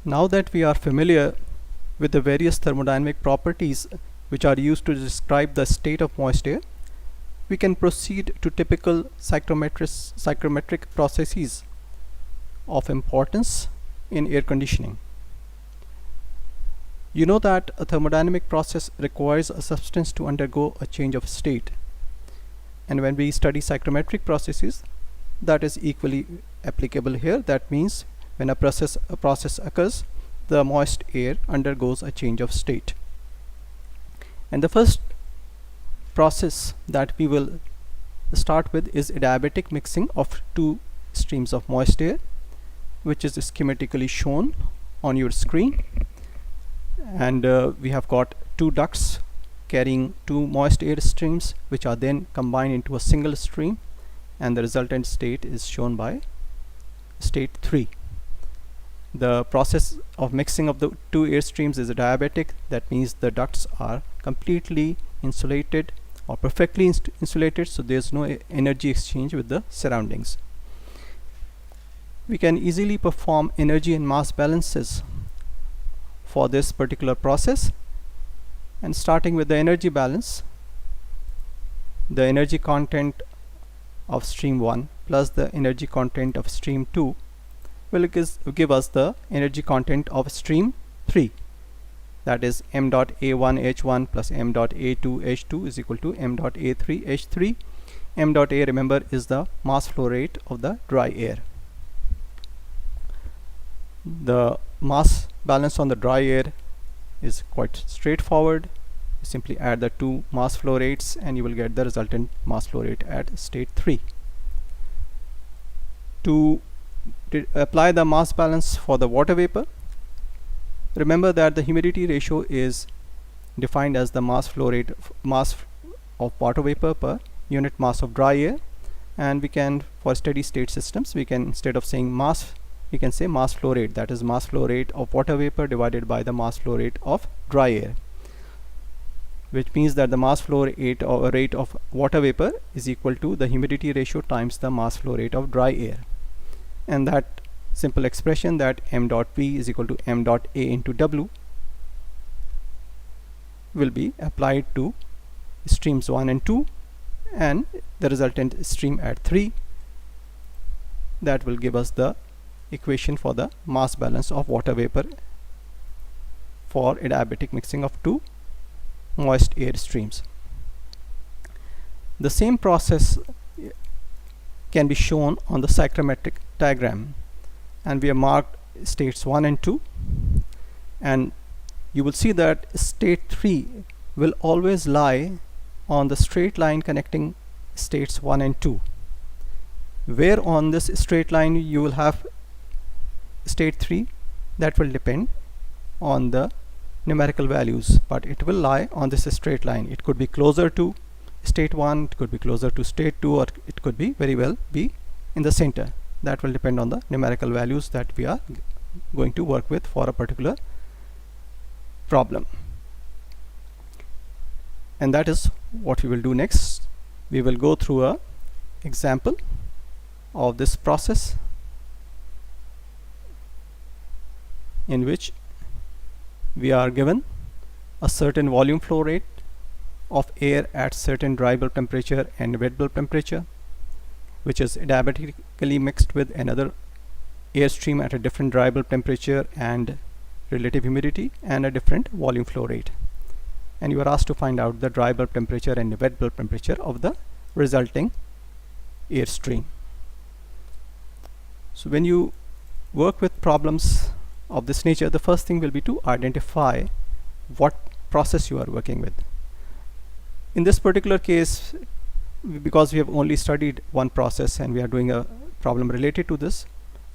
Now that we are familiar with the various thermodynamic properties which are used to describe the state of moist air, we can proceed to typical psychometric processes of importance in air conditioning. You know that a thermodynamic process requires a substance to undergo a change of state, and when we study psychometric processes, that is equally applicable here. That means when a process occurs, the moist air undergoes a change of state. And the first process that we will start with is adiabatic mixing of two streams of moist air, which is schematically shown on your screen. And we have got two ducts carrying two moist air streams, which are then combined into a single stream, and the resultant state is shown by state 3. The process of mixing of the two air streams is adiabatic. That means the ducts are completely insulated or perfectly insulated, so there's no energy exchange with the surroundings. We can easily perform energy and mass balances for this particular process, and starting with the energy balance, the energy content of stream 1 plus the energy content of stream 2 will give us the energy content of stream 3. That is m dot a1 h1 plus m dot a2 h2 is equal to m dot a3 h3. M dot a, remember, is the mass flow rate of the dry air. The mass balance on the dry air is quite straightforward. You simply add the two mass flow rates and you will get the resultant mass flow rate at state 3. To apply the mass balance for the water vapor, remember that the humidity ratio is defined as the mass flow rate of water vapor per unit mass of dry air, and we can, for steady state systems, we can, instead of saying mass, we can say mass flow rate. That is mass flow rate of water vapor divided by the mass flow rate of dry air, which means that the mass flow rate or rate of water vapor is equal to the humidity ratio times the mass flow rate of dry air. And that simple expression, that m dot p is equal to m dot a into w, will be applied to streams 1 and 2 and the resultant stream at 3. That will give us the equation for the mass balance of water vapor for adiabatic mixing of two moist air streams. The same process can be shown on the psychometric diagram, and we have marked states 1 and 2, and you will see that state 3 will always lie on the straight line connecting states 1 and 2. Where on this straight line you will have state 3, that will depend on the numerical values, but it will lie on this straight line. It could be closer to state 1, it could be closer to state 2, or it could be very well be in the center. That will depend on the numerical values that we are going to work with for a particular problem. And that is what we will do next. We will go through a example of this process in which we are given a certain volume flow rate of air at certain dry bulb temperature and wet bulb temperature, which is adiabatically mixed with another air stream at a different dry bulb temperature and relative humidity and a different volume flow rate. And you are asked to find out the dry bulb temperature and the wet bulb temperature of the resulting air stream. So when you work with problems of this nature, the first thing will be to identify what process you are working with. In this particular case, because we have only studied one process and we are doing a problem related to this,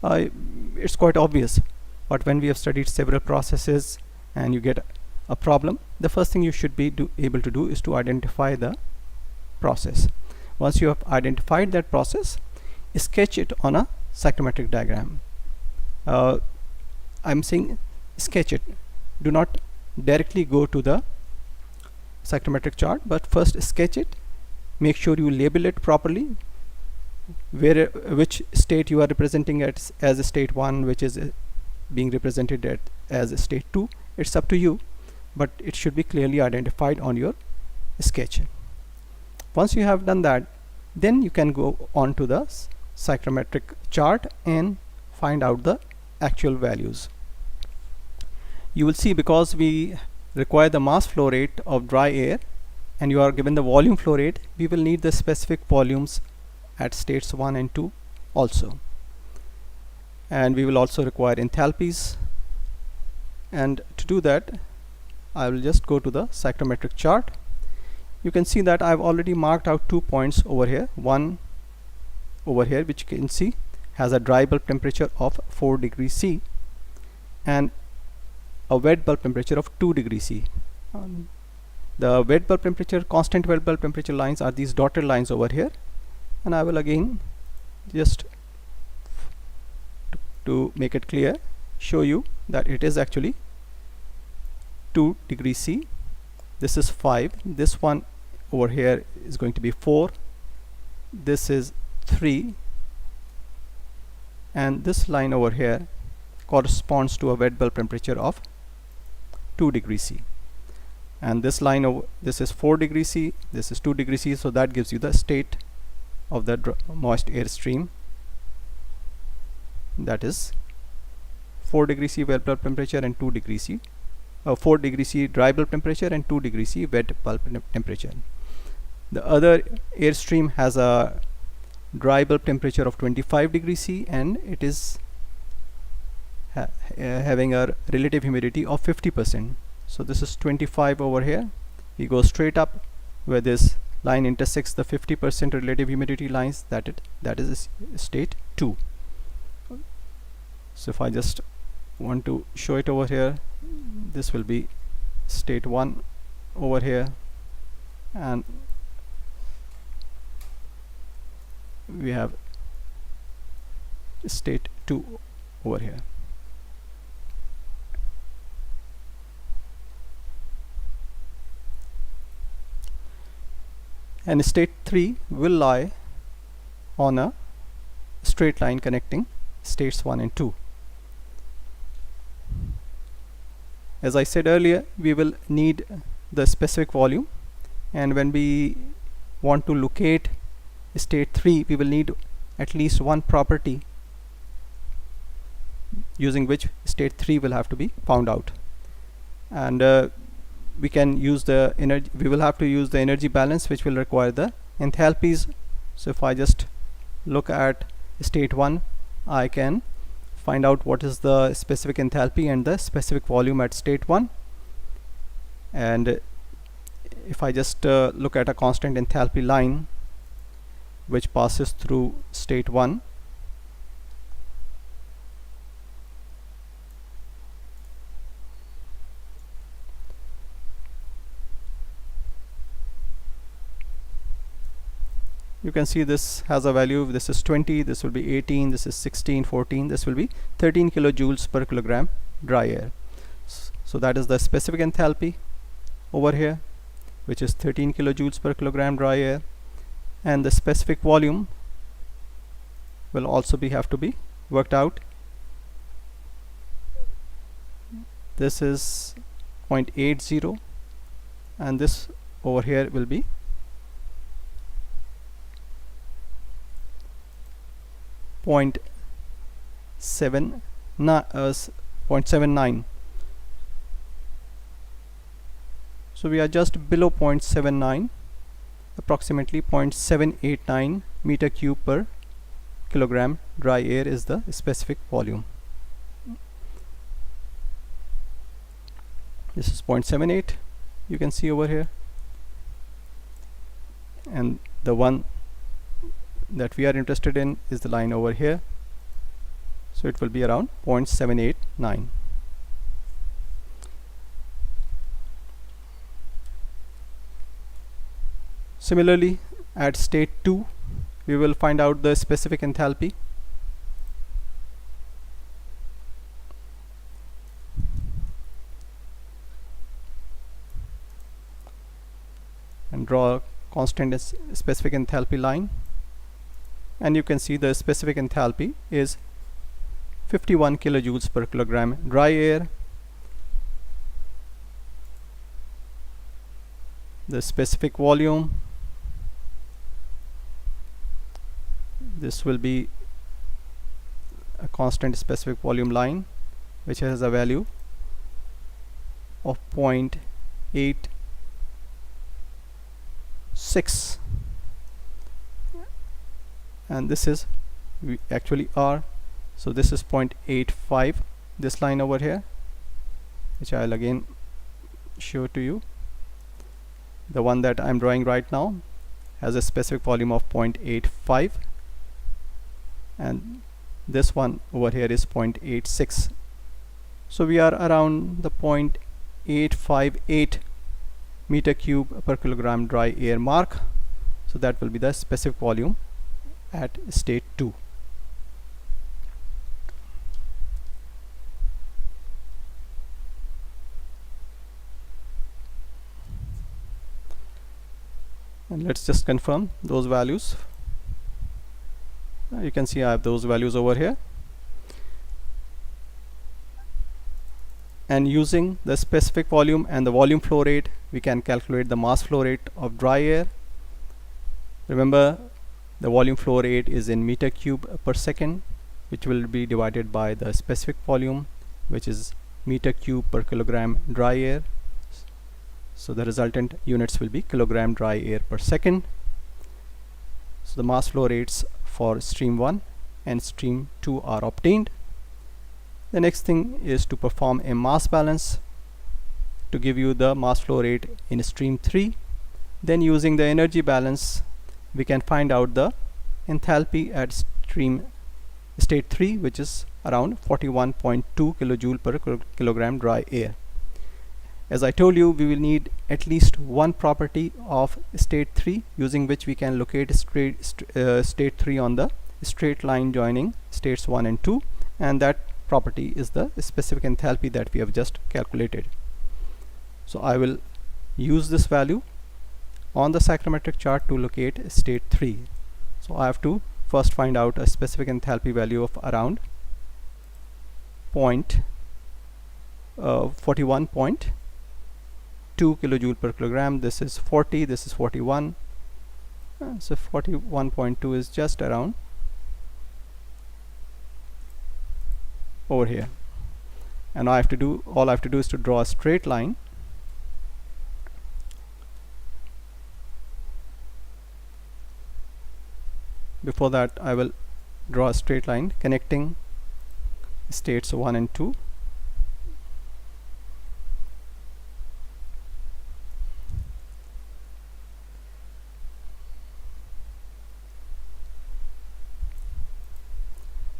it's quite obvious. But when we have studied several processes and you get a problem, the first thing you should be able to do is to identify the process. Once you have identified that process, sketch it on a psychometric diagram. I'm saying sketch it. Do not directly go to the psychometric chart, but first sketch it. Make sure you label it properly, which state you are representing as a state 1, which is being represented as state 2. It's up to you, but it should be clearly identified on your sketch. Once you have done that, then you can go on to the psychometric chart and find out the actual values. You will see, because we require the mass flow rate of dry air and you are given the volume flow rate, we will need the specific volumes at states 1 and 2 also, and we will also require enthalpies. And to do that, I will just go to the psychometric chart. You can see that I've already marked out 2 points over here. One over here, which you can see has a dry bulb temperature of 4 degrees C and a wet bulb temperature of 2 degrees C. The wet bulb temperature, constant wet bulb temperature lines are these dotted lines over here, and I will again just to make it clear show you that it is actually 2 degrees C. This is 5. This one over here is going to be 4. This is 3, and this line over here corresponds to a wet bulb temperature of 2 degrees C, and this line over this is 4 degrees C, this is 2 degrees C, so that gives you the state of the moist air stream, that is 4 degrees C wet bulb temperature and 2 degrees C 4 degrees C dry bulb temperature and 2 degrees C wet bulb temperature. The other air stream has a dry bulb temperature of 25 degrees C and it is having a relative humidity of 50%. So this is 25 over here. We go straight up where this line intersects the 50% relative humidity lines, that is state 2. So if I just want to show it over here, this will be state 1 over here, and we have state 2 over here. And state 3 will lie on a straight line connecting states 1 and 2. As I said earlier, we will need the specific volume, and when we want to locate state 3, we will need at least one property using which state 3 will have to be found out. And we can use the energy, we will have to use the energy balance, which will require the enthalpies. So if I just look at state 1, I can find out what is the specific enthalpy and the specific volume at state 1. And if I just look at a constant enthalpy line which passes through state 1, you can see this has a value. This is 20, this will be 18, this is 16, 14, this will be 13 kilojoules per kilogram dry air. So that is the specific enthalpy over here, which is 13 kilojoules per kilogram dry air, and the specific volume will also have to be worked out. This is 0.80, and this over here will be 0.79. So we are just below 0.79, approximately 0.789 meter cube per kilogram dry air is the specific volume. This is 0.78, you can see over here, and the one that we are interested in is the line over here, so it will be around 0.789. Similarly, at state 2, we will find out the specific enthalpy. And draw a constant specific enthalpy line, and you can see the specific enthalpy is 51 kilojoules per kilogram dry air. The specific volume, this will be a constant specific volume line which has a value of 0.86, and this is we actually are, so this is 0.85, this line over here, which I'll again show to you. The one that I'm drawing right now has a specific volume of 0.85, and this one over here is 0.86. So we are around the 0.858 meter cube per kilogram dry air mark. So that will be the specific volume at state 2. And let's just confirm those values. You can see I have those values over here, and using the specific volume and the volume flow rate, we can calculate the mass flow rate of dry air. Remember, the volume flow rate is in meter cube per second, which will be divided by the specific volume, which is meter cube per kilogram dry air. So the resultant units will be kilogram dry air per second. So the mass flow rates for stream 1 and stream 2 are obtained. The next thing is to perform a mass balance to give you the mass flow rate in stream 3. Then using the energy balance, we can find out the enthalpy at state 3, which is around 41.2 kilojoule per kilogram dry air. As I told you, we will need at least one property of state 3 using which we can locate state 3 on the straight line joining states 1 and 2, and that property is the specific enthalpy that we have just calculated. So I will use this value on the psychometric chart to locate state 3. So I have to first find out a specific enthalpy value of around 41.2 kilojoule per kilogram. This is 40, this is 41, so 41.2 is just around over here. And all I have to do is to draw a straight line before that. I will draw a straight line connecting states 1 and 2.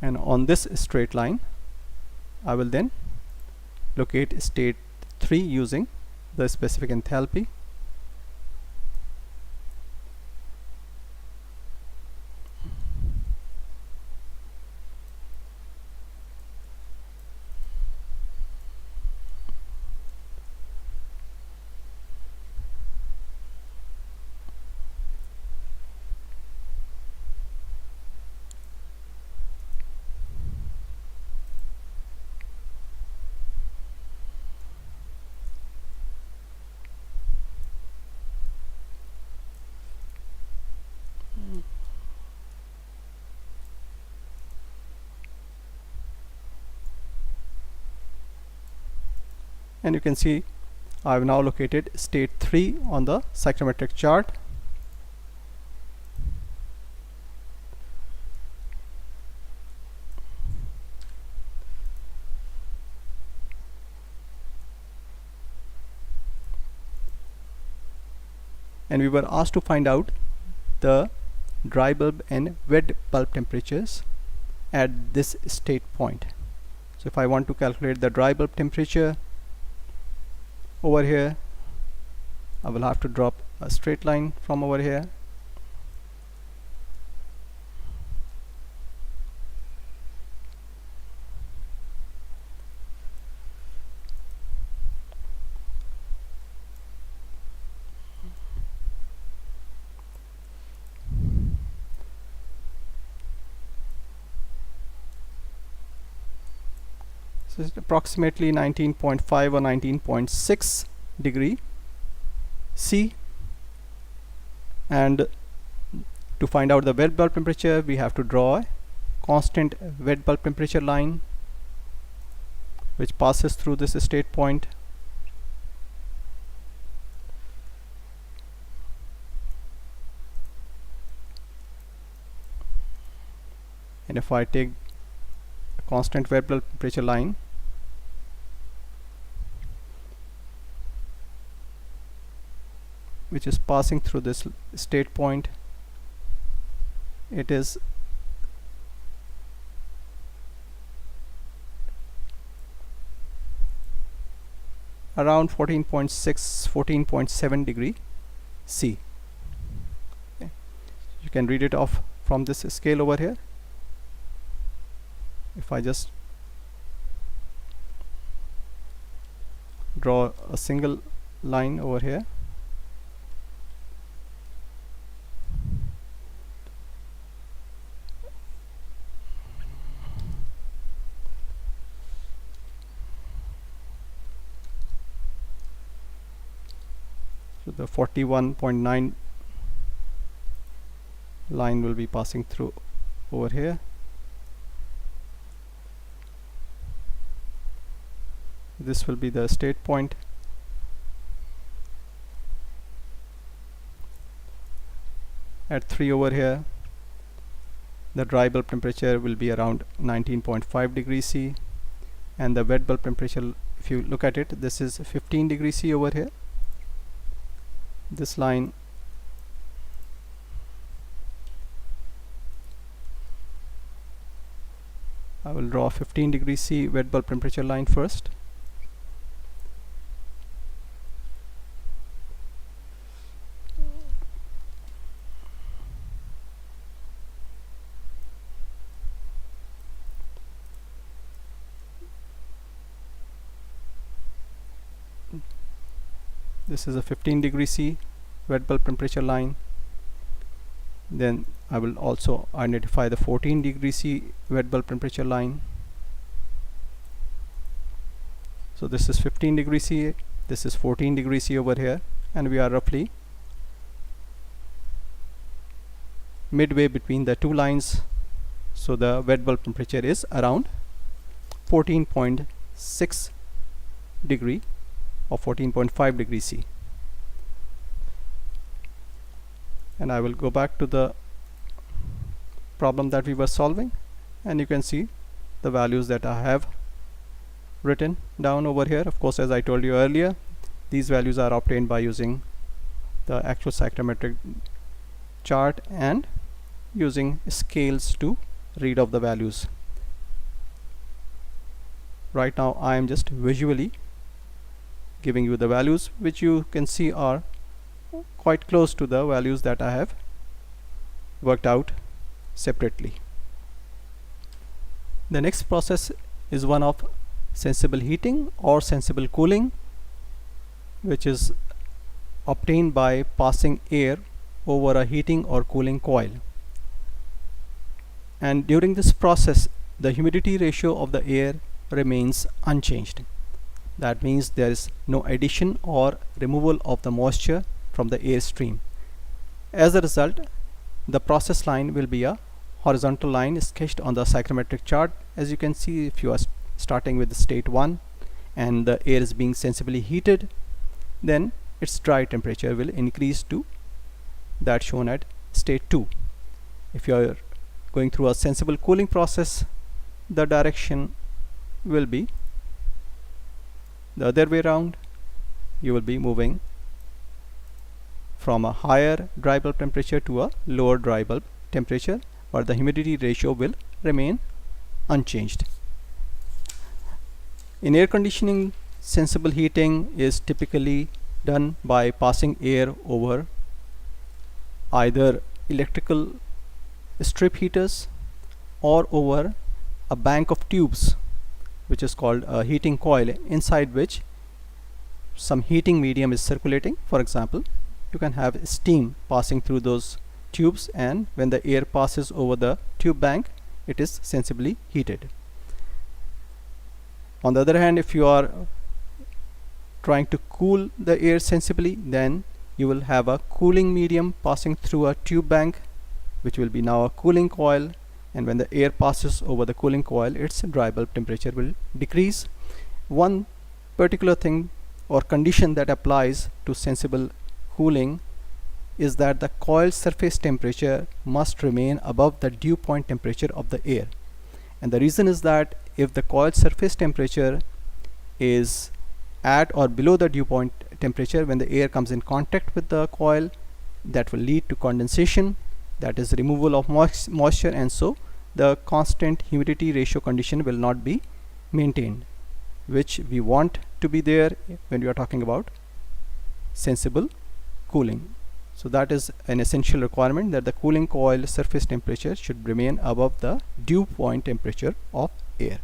And on this straight line, I will then locate state 3 using the specific enthalpy. And you can see I have now located state 3 on the psychometric chart. And we were asked to find out the dry bulb and wet bulb temperatures at this state point. So if I want to calculate the dry bulb temperature over here, I will have to drop a straight line from over here. So it's approximately 19.5 or 19.6 degree C. And to find out the wet bulb temperature, we have to draw a constant wet bulb temperature line which passes through this state point. And if I take a constant wet bulb temperature line, which is passing through this state point, it is around 14.6 14.7 degree C. Okay. You can read it off from this scale over here. If I just draw a single line over here, so the 41.9 line will be passing through over here. This will be the state point. At 3 over here, the dry bulb temperature will be around 19.5 degrees C, and the wet bulb temperature, if you look at it, this is 15 degrees C over here. This line I will draw 15 degrees C wet bulb temperature line first. This is a 15 degree C wet bulb temperature line. Then I will also identify the 14 degree C wet bulb temperature line. So this is 15 degree C, this is 14 degree C over here, and we are roughly midway between the two lines. So the wet bulb temperature is around 14.6 degree or 14.5 degrees C. And I will go back to the problem that we were solving, and you can see the values that I have written down over here. Of course, as I told you earlier, these values are obtained by using the actual psychometric chart and using scales to read off the values. Right now I am just visually giving you the values, which you can see are quite close to the values that I have worked out separately. The next process is one of sensible heating or sensible cooling, which is obtained by passing air over a heating or cooling coil. And during this process, the humidity ratio of the air remains unchanged. That means there is no addition or removal of the moisture from the air stream. As a result, the process line will be a horizontal line sketched on the psychometric chart. As you can see, if you are starting with state 1 and the air is being sensibly heated, then its dry temperature will increase to that shown at state 2. If you are going through a sensible cooling process, the direction will be the other way around. You will be moving from a higher dry bulb temperature to a lower dry bulb temperature, but the humidity ratio will remain unchanged. In air conditioning, sensible heating is typically done by passing air over either electrical strip heaters or over a bank of tubes, which is called a heating coil, inside which some heating medium is circulating. For example, you can have steam passing through those tubes, and when the air passes over the tube bank, it is sensibly heated. On the other hand, if you are trying to cool the air sensibly, then you will have a cooling medium passing through a tube bank, which will be now a cooling coil, and when the air passes over the cooling coil, its dry bulb temperature will decrease. One particular thing or condition that applies to sensible cooling is that the coil surface temperature must remain above the dew point temperature of the air. And the reason is that if the coil surface temperature is at or below the dew point temperature, when the air comes in contact with the coil, that will lead to condensation, that is removal of moisture, and so the constant humidity ratio condition will not be maintained, which we want to be there when we are talking about sensible cooling. So that is an essential requirement, that the cooling coil surface temperature should remain above the dew point temperature of air.